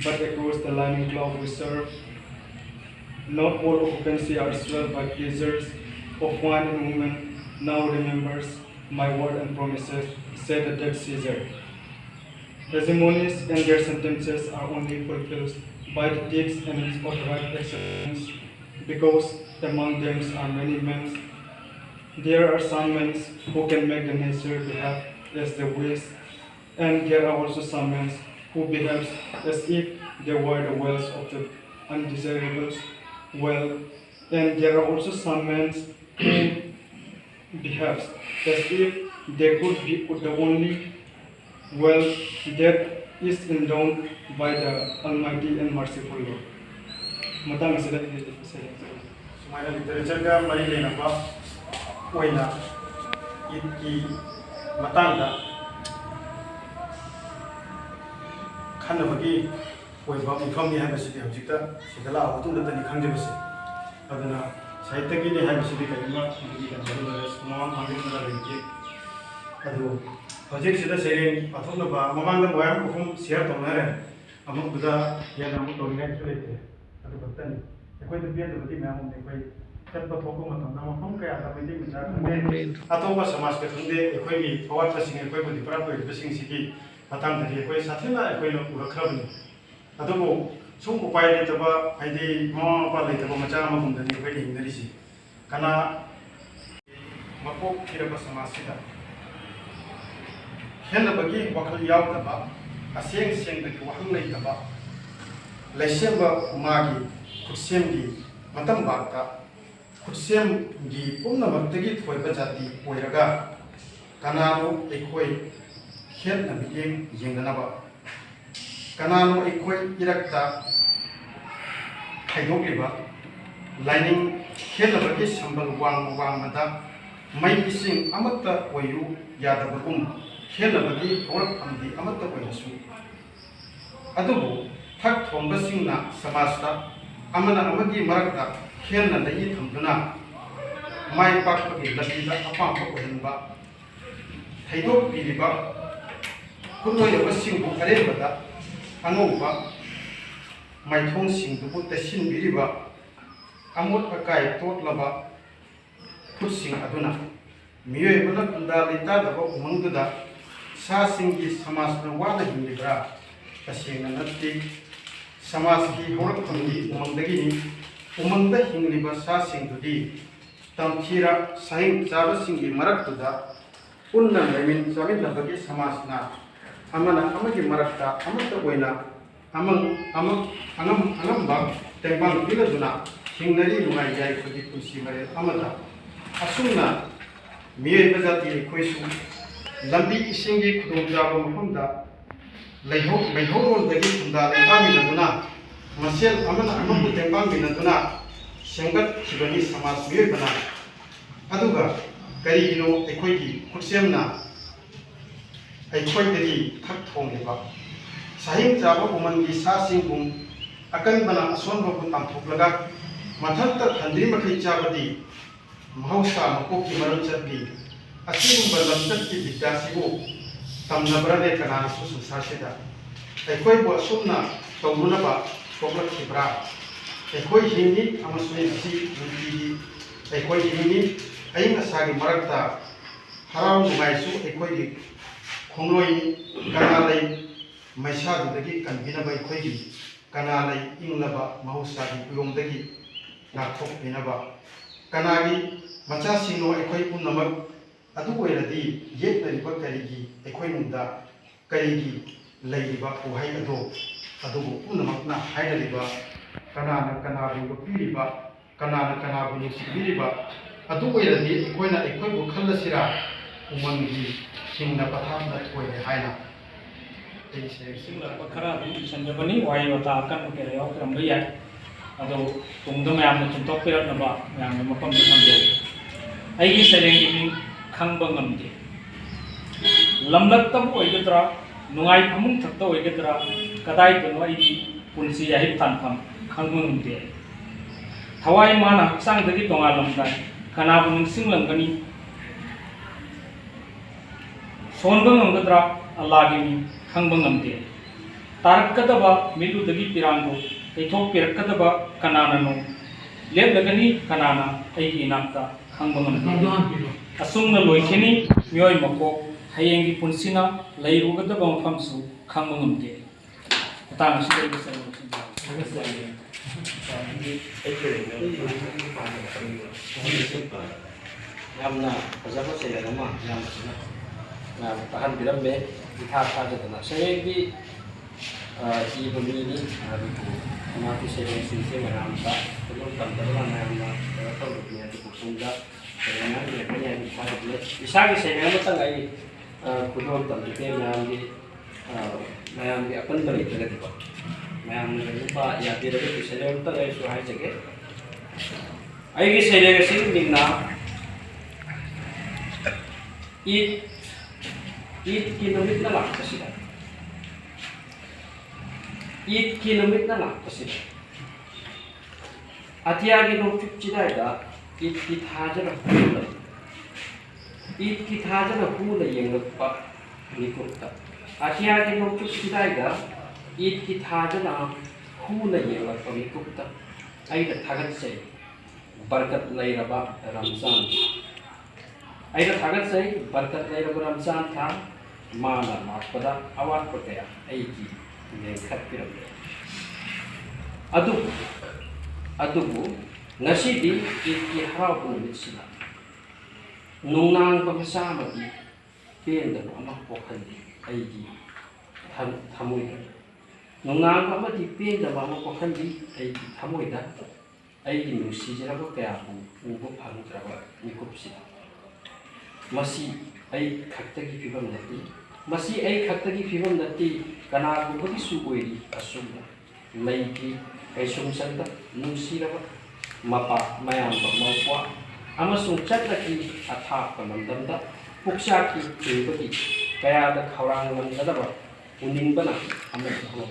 but across the lining cloud we serve. Not all occupancy are swelled by pleasures of wine and woman, now remembers my word and promises, said the dead Caesar. Hegemonies and their sentences are only fulfilled by the deeds and his authorized acceptance, because among them are many men. There are some men who can make the nature behave as they wish, and there are also some men who behave as if they were the wells of the undesirables well, and there are also some men who behave as if they could be the only well that is endowed by the Almighty and Merciful Lord. Matang sila Sumaya literature ka mari lenaba oina ꯏꯗꯀꯤ ꯃꯇꯥꯡꯗ ꯈꯟꯅꯕꯒꯤ ꯑꯣꯏꯕ ꯃꯤꯐꯝꯅꯤ ꯍꯥꯏꯕꯁꯤꯗꯤ ꯍꯧꯖꯤꯛꯇ ꯁꯤꯗ ꯂꯥꯛꯑꯕ ꯃꯇꯨꯡꯗꯅꯤ ꯈꯪꯖꯕꯁꯦ ꯑꯗꯨꯅ ꯁꯥꯍꯤꯇ꯭ꯌꯒꯤꯅꯤ ꯍꯥꯏꯕꯁꯤꯗꯤ ꯀꯔꯤꯒꯨꯝꯕ ꯃꯃꯥꯡ ꯃꯥꯡꯖꯤꯟꯗꯅ ꯂꯩꯇꯦ ꯑꯗꯨ ꯍꯧꯖꯤꯛꯁꯤꯗ ꯁꯩꯔꯦꯡ ꯄꯥꯊꯣꯛꯅꯕ ꯃꯃꯥꯡꯗ ꯋꯥꯌꯥꯝ ꯑꯍꯨꯝ ꯁꯤꯌꯔ ꯇꯧꯅꯔꯦ ꯑꯃꯨꯛꯇꯨꯗ ꯍꯦꯟꯅ ꯑꯃꯨꯛ ꯇꯧꯅꯤꯡꯉꯥꯏꯁꯨ ꯂꯩꯇꯦ ꯑꯗꯨ ꯈꯛꯇꯅꯤ ꯑꯩꯈꯣꯏꯗ ꯄꯦꯟꯗꯕꯗꯤ ꯃꯌꯥꯝ ꯑꯃ ꯑꯩꯈꯣꯏ ꯆꯠꯄ ꯊꯣꯛꯄ ꯃꯇꯝꯗ ꯃꯐꯝ ꯀꯌꯥꯗ ꯃꯩꯇꯩ ꯃꯆꯥ ꯈꯪꯗꯦ ꯑꯇꯣꯞꯄ ꯁꯃꯥꯖꯀ ꯈꯪꯗꯦ ꯑꯩꯈꯣꯏꯒꯤ ꯑꯋꯥꯠꯄꯁꯤꯡ ꯑꯩꯈꯣꯏꯕꯨ ꯗꯤꯄ꯭ꯔꯥꯏꯕ ꯑꯣꯏꯔꯤꯕꯁꯤꯡꯁꯤꯒꯤ ꯃꯇꯥꯡꯗꯗꯤ ꯑꯩꯈꯣꯏ ꯁꯥꯊꯤꯅ ꯑꯩꯈꯣꯏꯅ ꯎꯔꯛꯈ꯭ꯔꯕꯅꯤ ꯑꯗꯨꯕꯨ ꯁꯨꯝ ꯎꯄꯥꯏ ꯂꯩꯇꯕ ꯍꯥꯏꯗꯤ ꯃꯃꯥ ꯃꯄꯥ ꯂꯩꯇꯕ ꯃꯆꯥ ꯑꯃꯒꯨꯝꯕꯗꯅꯤ ꯑꯩꯈꯣꯏꯅ ꯍꯤꯡꯅꯔꯤꯁꯤ ꯀꯅꯥ ꯃꯀꯣꯛ ꯊꯤꯔꯕ ꯁꯃꯥꯖꯁꯤꯗ ꯈꯦꯟꯅꯕꯒꯤ ꯋꯥꯈꯜ ꯌꯥꯎꯗꯕ ꯑꯁꯦꯡ ꯁꯦꯡꯕꯒꯤ ꯋꯥꯍꯪ ꯂꯩꯇꯕ ꯂꯩꯁꯦꯝꯕ ꯃꯥꯒꯤ ꯈꯨꯠꯁꯦꯝꯒꯤ ꯃꯇꯝꯕꯥꯛꯇ ꯈꯨꯠꯁꯦꯝꯒꯤ ꯄꯨꯝꯅꯃꯛꯇꯒꯤ ꯊꯣꯏꯕ ꯖꯥꯇꯤ ꯑꯣꯏꯔꯒ ꯀꯅꯥꯅꯣ ꯑꯩꯈꯣꯏ ꯈꯦꯠꯅ ꯃꯤꯠꯌꯦꯡ ꯌꯦꯡꯅꯅꯕ ꯀꯅꯥꯅꯣ ꯑꯩꯈꯣꯏ ꯏꯔꯛꯇ ꯈꯥꯏꯗꯣꯛꯂꯤꯕ ꯂꯥꯏꯅꯤꯡ ꯈꯦꯠꯅꯕꯒꯤ ꯁꯝꯕꯜ ꯋꯥꯡꯃꯗ ꯃꯩ ꯏꯁꯤꯡ ꯑꯃꯠꯇ ꯑꯣꯏꯌꯨ ꯌꯥꯗꯕꯒꯨꯝ ꯈꯦꯠꯅꯕꯒꯤ ꯍꯧꯔꯛꯐꯝꯗꯤ ꯑꯃꯠꯇ ꯑꯣꯏꯔꯁꯨ ꯑꯗꯨꯕꯨ ꯊꯛ ꯊꯣꯡꯕꯁꯤꯡꯅ ꯁꯃꯥꯖꯇ ꯑꯃꯅ ꯑꯃꯒꯤ ꯃꯔꯛꯇ ꯈꯦꯟꯅ ꯂꯩꯏ ꯊꯝꯗꯨꯅ ꯃꯥꯏ ꯄꯥꯛꯄꯒꯤ ꯂꯝꯕꯤꯗ ꯑꯄꯥꯝꯕ ꯑꯣꯏꯍꯟꯕ ꯊꯩꯗꯣꯛꯄꯤꯔꯤꯕ ꯈꯨꯠꯂꯣꯏꯗꯕꯁꯤꯡꯕꯨ ꯑꯔꯦꯝꯕꯗ ꯑꯉꯧꯕ ꯃꯥꯏꯊꯣꯡꯁꯤꯡꯗꯨꯕꯨ ꯇꯩꯁꯤꯟꯕꯤꯔꯤꯕ ꯑꯃꯣꯠ ꯑꯀꯥꯏ ꯇꯣꯠꯂꯕ ꯈꯨꯠꯁꯤꯡ ꯑꯗꯨꯅ ꯃꯤꯑꯣꯏꯕꯅ ꯈꯨꯟꯗꯥ ꯂꯩꯇꯥꯗꯕ ꯎꯃꯪꯗꯨꯗ ꯁꯥꯁꯤꯡꯒꯤ ꯁꯃꯥꯖꯅ ꯋꯥꯅ ꯍꯤꯡꯂꯤꯕ꯭ꯔꯥ ꯇꯁꯦꯡꯅ ꯅꯠꯇꯦ ꯁꯃꯥꯖꯀꯤ ꯍꯧꯔꯛꯐꯝꯒꯤ ꯎꯃꯪꯗꯒꯤꯅꯤ ꯎꯃꯪꯗ ꯍꯤꯡꯂꯤꯕ ꯁꯥꯁꯤꯡꯗꯨꯗꯤ ꯇꯝꯊꯤꯔ ꯁꯥꯍꯤꯡ ꯆꯥꯕꯁꯤꯡꯒꯤ ꯃꯔꯛꯇꯨꯗ ꯄꯨꯟꯅ ꯂꯩꯃꯤꯟ ꯆꯥꯃꯤꯟꯅꯕꯒꯤ ꯁꯃꯥꯖꯅ ꯑꯃꯅ ꯑꯃꯒꯤ ꯃꯔꯛꯇ ꯑꯃꯠꯇ ꯑꯣꯏꯅ ꯑꯉꯝꯕ ꯇꯦꯡꯕꯥꯡ ꯄꯤꯔꯗꯨꯅ ꯍꯤꯡꯅꯔꯤ ꯅꯨꯡꯉꯥꯏ ꯌꯥꯏꯐꯕꯒꯤ ꯄꯨꯟꯁꯤ ꯃꯔꯦꯜ ꯑꯃꯗ ꯑꯁꯨꯝꯅ ꯃꯤꯑꯣꯏꯕ ꯖꯥꯇꯤ ꯑꯩꯈꯣꯏꯁꯨ ꯂꯝꯕꯤ ꯏꯁꯤꯡꯒꯤ ꯈꯨꯗꯣꯡꯆꯥꯕ ꯃꯐꯝꯗ ꯂꯩꯍꯧꯔꯣꯟꯗꯒꯤ ꯈꯨꯟꯗꯥ ꯂꯩꯇꯥꯃꯤꯟꯅꯗꯨꯅ ꯃꯁꯦꯜ ꯑꯃꯅ ꯑꯃꯕꯨ ꯇꯦꯡꯕꯥꯡꯃꯤꯟꯅꯗꯨꯅ ꯁꯦꯝꯒꯠꯈꯤꯕꯅꯤ ꯁꯃꯥꯖ ꯃꯤꯑꯣꯏꯕꯅ ꯑꯗꯨꯒ ꯀꯔꯤꯒꯤꯅꯣ ꯑꯩꯈꯣꯏꯒꯤ ꯈꯨꯠꯁꯦꯝꯅ ꯑꯩꯈꯣꯏꯗꯒꯤ ꯊꯛ ꯊꯣꯡꯂꯤꯕ ꯁꯥꯍꯤꯡ ꯆꯥꯕ ꯎꯃꯪꯒꯤ ꯁꯥꯁꯤꯡꯕꯨ ꯑꯀꯟꯕꯅ ꯑꯁꯣꯟꯕꯕꯨ ꯇꯥꯟꯊꯣꯛꯂꯒ ꯃꯊꯛꯇ ꯈꯟꯗ꯭ꯔꯤꯃꯈꯩ ꯆꯥꯕꯗꯤ ꯃꯍꯧꯁꯥ ꯃꯀꯣꯛꯀꯤ ꯃꯔꯝ ꯆꯠꯂꯤ ꯑꯁꯤꯒꯨꯝꯕ ꯂꯝꯆꯠꯀꯤ ꯕꯤꯗ꯭ꯌꯥꯁꯤꯕꯨ ꯇꯝꯅꯕ꯭ꯔꯅꯦ ꯀꯅꯥꯅꯁꯨ ꯁꯪꯁꯥꯔꯁꯤꯗ ꯑꯩꯈꯣꯏꯕꯨ ꯑꯁꯨꯝꯅ ꯇꯧꯔꯨꯅꯕ ꯊꯣꯛꯂꯛꯈꯤꯕ꯭ꯔꯥ ꯑꯩꯈꯣꯏ ꯍꯤꯡꯉꯤ ꯑꯃꯁꯨꯡ ꯉꯁꯤ ꯅꯨꯡꯇꯤꯒꯤ ꯑꯩꯈꯣꯏ ꯍꯤꯡꯉꯤ ꯑꯏꯪ ꯑꯁꯥꯒꯤ ꯃꯔꯛꯇ ꯍꯔꯥꯎ ꯅꯨꯡꯉꯥꯏꯁꯨ ꯑꯩꯈꯣꯏꯒꯤ ꯈꯣꯡꯂꯣꯏꯅꯤ ꯀꯅꯥ ꯂꯩ ꯃꯩꯁꯥꯗꯨꯗꯒꯤ ꯀꯟꯕꯤꯅꯕ ꯑꯩꯈꯣꯏꯒꯤ ꯀꯅꯥ ꯂꯩ ꯏꯪꯂꯕ ꯃꯍꯧꯁꯥꯒꯤ ꯀꯨꯌꯣꯝꯗꯒꯤ ꯉꯥꯛꯊꯣꯛꯄꯤꯅꯕ ꯀꯅꯥꯒꯤ ꯃꯆꯥꯁꯤꯡꯅꯣ ꯑꯩꯈꯣꯏ ꯄꯨꯝꯅꯃꯛ ꯑꯗꯨ ꯑꯣꯏꯔꯗꯤ ꯌꯦꯛꯅꯔꯤꯕ ꯀꯔꯤꯒꯤ ꯑꯩꯈꯣꯏꯅꯨꯡꯗ ꯀꯔꯤꯒꯤ ꯂꯩꯔꯤꯕ ꯎꯍꯩ ꯑꯗꯨꯕꯨ ꯄꯨꯝꯅꯃꯛꯅ ꯍꯥꯏꯅꯔꯤꯕ ꯀꯅꯥꯅ ꯀꯅꯥꯕꯨ ꯌꯣꯛꯄꯤꯔꯤꯕ ꯀꯅꯥꯅ ꯀꯅꯥꯕꯨ ꯅꯨꯡꯁꯤꯕꯤꯔꯤꯕ ꯑꯗꯨ ꯑꯣꯏꯔꯗꯤ ꯑꯩꯈꯣꯏꯅ ꯑꯩꯈꯣꯏꯕꯨ ꯈꯜꯂꯁꯤꯔꯥ ꯎꯃꯪꯒꯤ ꯍꯤꯡꯅ ꯄꯊꯥꯞꯅ ꯑꯣꯏꯔꯦ ꯍꯥꯏꯅ ꯁꯤꯡꯂꯛꯄ ꯈꯔ ꯑꯗꯨꯝ ꯏꯁꯟꯖꯕꯅꯤ ꯋꯥꯍꯩ ꯋꯥꯇꯥ ꯑꯀꯟꯕ ꯀꯌꯥ ꯌꯥꯎꯔꯝꯕ ꯌꯥꯏ ꯑꯗꯣ ꯇꯨꯡꯗ ꯃꯌꯥꯝꯅ ꯆꯨꯝꯊꯣꯛꯄꯤꯔꯛꯅꯕ ꯃꯌꯥꯝꯒꯤ ꯃꯐꯝꯗ ꯊꯝꯖꯩ ꯑꯩꯒꯤ ꯁꯩꯔꯦꯡꯒꯤ ꯃꯤꯡ ꯈꯪꯕ ꯉꯝꯗꯦ ꯂꯝꯂꯛꯇꯕꯨ ꯑꯣꯏꯒꯗ꯭ꯔꯥ ꯅꯨꯡꯉꯥꯏ ꯐꯃꯨꯡ ꯊꯛꯇ ꯑꯣꯏꯒꯗ꯭ꯔꯥ ꯀꯗꯥꯏꯗꯅꯣ ꯑꯩꯒꯤ ꯄꯨꯟꯁꯤ ꯌꯥꯍꯤꯞ ꯇꯥꯟꯐꯝ ꯈꯪꯕ ꯉꯝꯗꯦ ꯊꯋꯥꯏ ꯃꯥꯅ ꯍꯛꯆꯥꯡꯗꯒꯤ ꯇꯣꯉꯥꯜꯂꯝꯗꯥꯏ ꯀꯅꯥꯕꯨ ꯅꯤꯡꯁꯤꯡꯂꯝꯒꯅꯤ ꯁꯣꯟꯕ ꯉꯝꯒꯗ꯭ꯔꯥ ꯑꯜꯂꯥꯍꯒꯤ ꯃꯤꯡ ꯈꯪꯕ ꯉꯝꯗꯦ ꯇꯥꯔꯛꯀꯗꯕ ꯃꯤꯠꯂꯨꯗꯒꯤ ꯄꯤꯔꯥꯡꯗꯣ ꯇꯩꯊꯣꯛꯄꯤꯔꯛꯀꯗꯕ ꯀꯅꯥꯅꯅꯣ ꯂꯦꯞꯂꯒꯅꯤ ꯀꯅꯥꯅ ꯑꯩꯒꯤ ꯏꯅꯥꯛꯇ ꯈꯪꯕ ꯉꯝꯗꯦ ꯑꯁꯨꯝꯅ ꯂꯣꯏꯈꯤꯅꯤ ꯃꯤꯑꯣꯏ ꯃꯄꯣꯛ ꯍꯌꯦꯡꯒꯤ ꯄꯨꯟꯁꯤꯅ ꯂꯩꯔꯨꯒꯗꯕ ꯃꯐꯝꯁꯨ ꯈꯪꯕ ꯉꯝꯗꯦ ꯃꯇꯥꯡ ꯑꯁꯤꯗ ꯌꯥꯝꯅ ꯐꯖꯕ ꯁꯩꯔꯦꯡ ꯑꯃ ꯌꯥꯝꯅ ꯇꯥꯍꯟꯕꯤꯔꯝꯃꯦ ꯏꯊꯥ ꯊꯥꯖꯗꯅ ꯁꯩꯔꯦꯡꯗꯤ ꯏꯕ ꯃꯤꯅꯤ ꯑꯗꯨꯕꯨ ꯃꯥꯒꯤ ꯁꯩꯔꯦꯡꯁꯤꯡꯁꯦ ꯃꯌꯥꯝꯗ ꯈꯨꯗꯣꯜ ꯇꯝꯗꯕꯅ ꯃꯌꯥꯝꯅ ꯀꯩꯅꯣ ꯇꯧꯔꯨꯕꯅꯤ ꯑꯗꯨꯕꯨ ꯇꯨꯡꯗ ꯁꯩꯔꯦꯡ ꯑꯃ ꯏꯔꯛꯀꯅꯤ ꯍꯥꯏꯕ ꯊꯥꯖꯕꯅꯤ ꯏꯁꯥꯒꯤ ꯁꯩꯔꯦꯡ ꯑꯃꯇꯪ ꯑꯩ ꯈꯨꯗꯣꯜ ꯇꯝꯖꯒꯦ ꯃꯌꯥꯝꯒꯤ ꯑꯄꯟꯕ ꯂꯩꯇ꯭ꯔꯒꯗꯤꯀꯣ ꯃꯌꯥꯝꯅ ꯀꯩꯒꯨꯝꯕ ꯌꯥꯕꯤꯔꯒꯗꯤ ꯁꯩꯔꯦꯡ ꯑꯃꯇꯪ ꯑꯩꯁꯨ ꯍꯥꯏꯖꯒꯦ ꯑꯩꯒꯤ ꯁꯩꯔꯦꯡ ꯑꯁꯤꯒꯤ ꯃꯤꯡꯅ Eid kinumit na lakasida. Eid kinumit na lakasida. Atiyagi no chukchida Eid kithaja na hula. Eid kithaja na hula yengpa nikutta. Atiyagi no chukchida Eid kithaja na hula yengpa nikutta. Aida thagat say barkat lairaba Ramzan. Aida thagat say barkat lairaba Ramzan tha mana makpada awat pakaya aiki nengkhat piramde. Adubu ngasidi iki harap nulisina. Nungnang pagkasamati penda amak pokhandi aiki thamoida. Nungnang pamati penda amak pokhandi aiki thamoida. Aiki nusijiraba kaya ubu phangdraba nikupsida. Masi ai khaktagi fibam nati. Masi ai khaktagi fibam nati kanagubagi sugoiri asumna. Maiki kaisung santa nusiraba mapa mayam mawpa amasung chatlaki athak panamdamda puksaki tebagi kaya da khawrang lamdadaba uningbana amako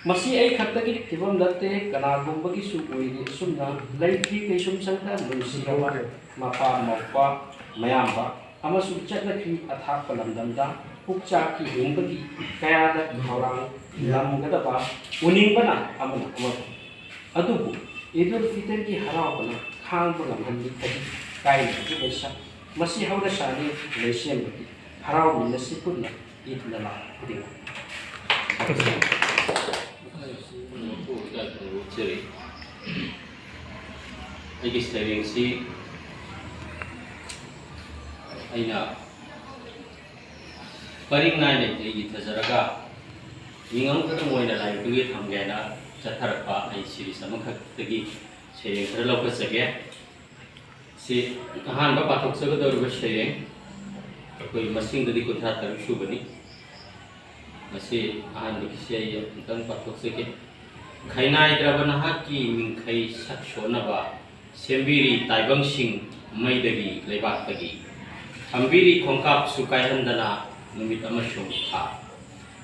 masi ai khaktagi fibam nati kanagubagi sugoiri asumna laiki kaisung santa nusiraba mapa mawpa mayamba amasung chatlaki athak panamdamda puksaki hingbagi kaya da khawrang lamgadaba uningbana amako adubu Idul Fitr ki harapana khangba ngamhanli thadi kai ki lesa masi hawda sani lesem ki haraw ni nasipurna id lala pudinga Aiki Seirang si aina paring nai aiki thajaraga ingam kadang moina lai dugi thamgena Cachar ai series amakhaktagi Seirang khara lawkasage si ahanba pathoksagadorba Seirang akoi masingdadi kuntha taruk subani masi ahanba kisi amtang pathoksage khainai draba nahaki mingkhai saksonaba sembiri taibangsing maidagi leibakdagi ambiri khongkap sukaihandana numit amasung tha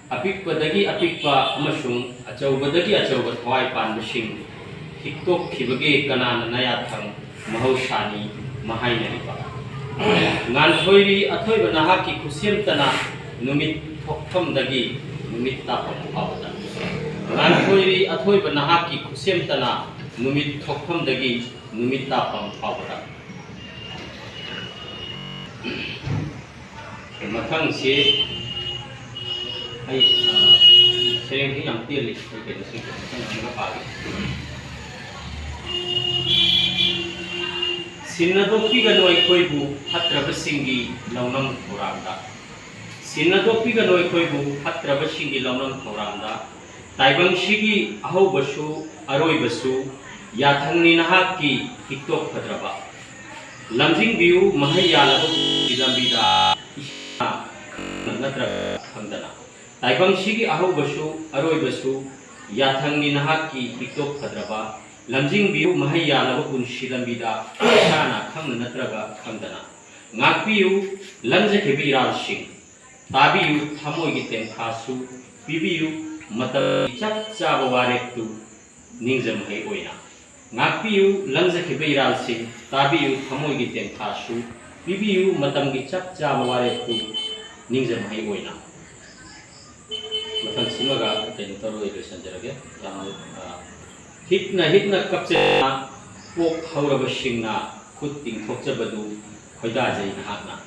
apikpadagi apikpa amasung achaubadagi achauba thawai panbasing hiktok khibage kanana nayathang mahausani mahainariba nganthoi athoiba nahaki khusiamtana numit thokhamdagi numit tapam phawada nganthoi athoiba nahaki khusiamtana numit thokhamdagi numit tapam phawada mathang se ai Seirang ki yang tiel li ai ke sing ko pa sinnadopi ganoi koibu hatraba singi launam thorangda sinnadopi ganoi koibu hatraba singi launam thorangda taibang sigi ahau basu aroi basu yathangni nahaki hiktok phadraba lamjing biu mahayala bidambida natra khangdana taibang sigi ahau basu aroi basu yathangni nahaki hiktok phadraba lamjing biu mahayala bunshi lambida sana khang natraga khangdana ngakpiu lamje khebira sing tabiu thamoi gi tengkhasu bibiu matal chak chaba warektu ningjam hai oina ngakpiu lamje khebira sing tabiu thamoi gi tengkhasu bibiu matam gi chak chaba warektu ningjam hai oina mathang simaga ten taro education jarage yam hitna kapchena pok hauraba singna khut ting thokchabadu khoida jai nahakna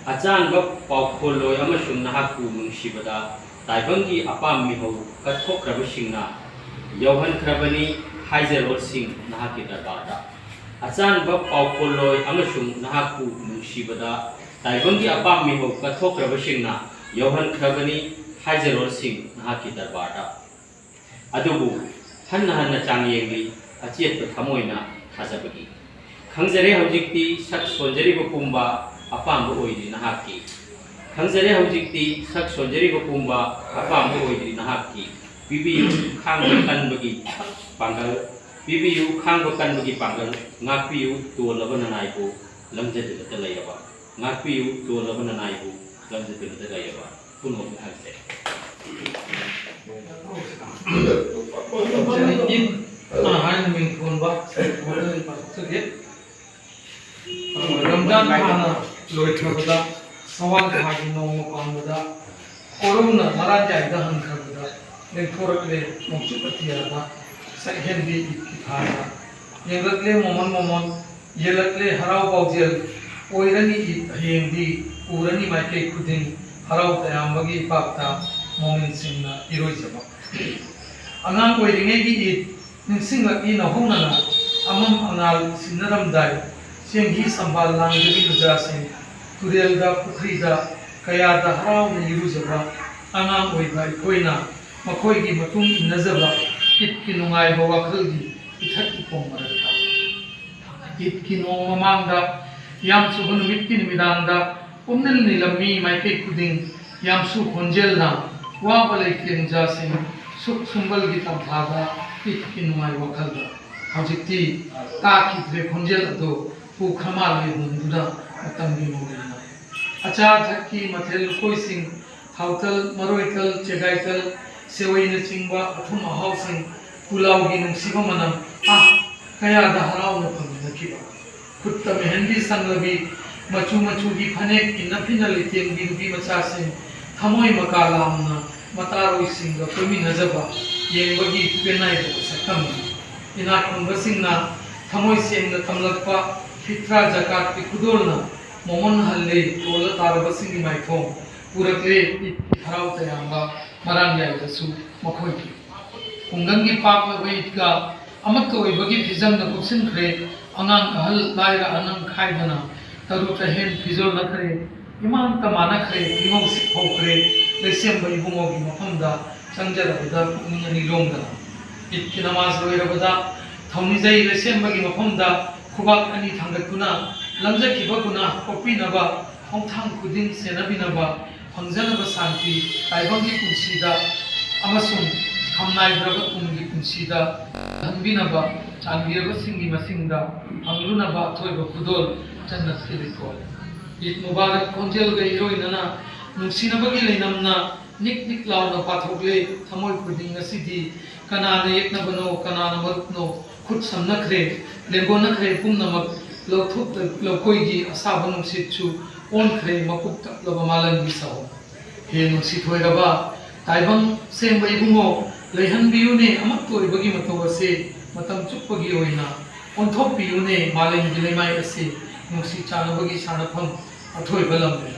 achan ba pawkholoi amasung nahaku nungsibada taibangi apam miho kathokraba singna yauhan khrabani haijerol sing nahaki darbarda achan ba pawkholoi amasung nahaku nungsibada taibangi apam miho kathokraba singna yauhan khrabani haijerol sing nahaki darbarda adubu hanna changyengli achiet thamoina thajabagi khangjare hojikti sak sonjari bo pumba apam bo oidi nahaki khangjare hojikti sak sonjari bo pumba apam bo oidi nahaki bibiu khang kanbagi pangal bibiu khang kanbagi pangal ngakpiu tolaba nanai bo lamjadu ta layaba ngakpiu to la bana nai bu lam se bin ta ga ya ba puno bu ha se Hai mình thôn bắc có nơi mà thực hiện Ramadan khana lôi thưa đó sawal hai nong con đó corona mara jai da han khar da nên thor le một chút bất tiệt đó sẽ hiện đi thà đó nhưng rất le momon ye rất le harau bao giờ oi ra ni hiện đi u ra ni mai cái kudin harau ta am bagi pak ta moment sin na iroi jaba angang oi ringe gi ning sing la ina hong na amam angal sinaram dai siang hi sambal lang gi nuja sing turel da pukhri da kaya da harau na iru jaba angang oi bai koina makhoi gi matung inazaba it kinungai ba wakhal gi ithat ipom marata it kinong mamang da yam su gun mit kin midang da umnil nilami mai ke kuding yam su khonjel na wa balai ken ja sing suk sumbal gi tam thaga it kinungai wakhal da hajikti ta ki dre khonjel ado pu khama le hunduda matam gi molina acha thakki mathel koi sing hautal maroital chegaital sewai na chingba athum housing pulau gi nungsiba manam kaya da harau na pamina kiba kutta mehendi sanglabi machu gi phanek inna phina liteng bi rubi macha sing thamoi makalam na mataroi sing ga komi najaba yengbagi penai da sakam ina khongba sing na thamoi seng na tamlakpa fitra zakat ki kudolna momon halle tola taraba sing mai thong purakle harau tayamba maran yai da su makhoi ki kungangi pak la wei ka amat ko ibagi fizam na kupsin khre angang ahal laira anang khaidana taru tahen fizol na khre iman ta mana khre imong sik phau khre lesem bai bungo gi mafamda changjara bada kunga ni longda it ki namaz roi rabada thawni jai lesem bagi mafamda khubak ani thangatuna lamja ki baguna kopi naba khongthang kudin senabina ba phangjana ba santi taibangi kunsida amasung hamnai draga kumgi kunsida hanbinaba chanbiraba singi masinda hanglunaba thoiba kudol jannat kiliko Eid Mubarak konjel ga iroinana nungsinabagi leinamna nik launa pathokle thamoi khuding asidi kanana yeknabano kanana marupno khut samnakhre lengonakre pumnamak lothuk lokoigi asaba nungsit on khre mapuk laba malangi saho he nungsit hoiraba taibang sembai bungo leihan biune amak toi bagi mataw ase matam chupagi oina onthop biune maleng dilemai ase nungsi chana bagi sanafam athoi balam ne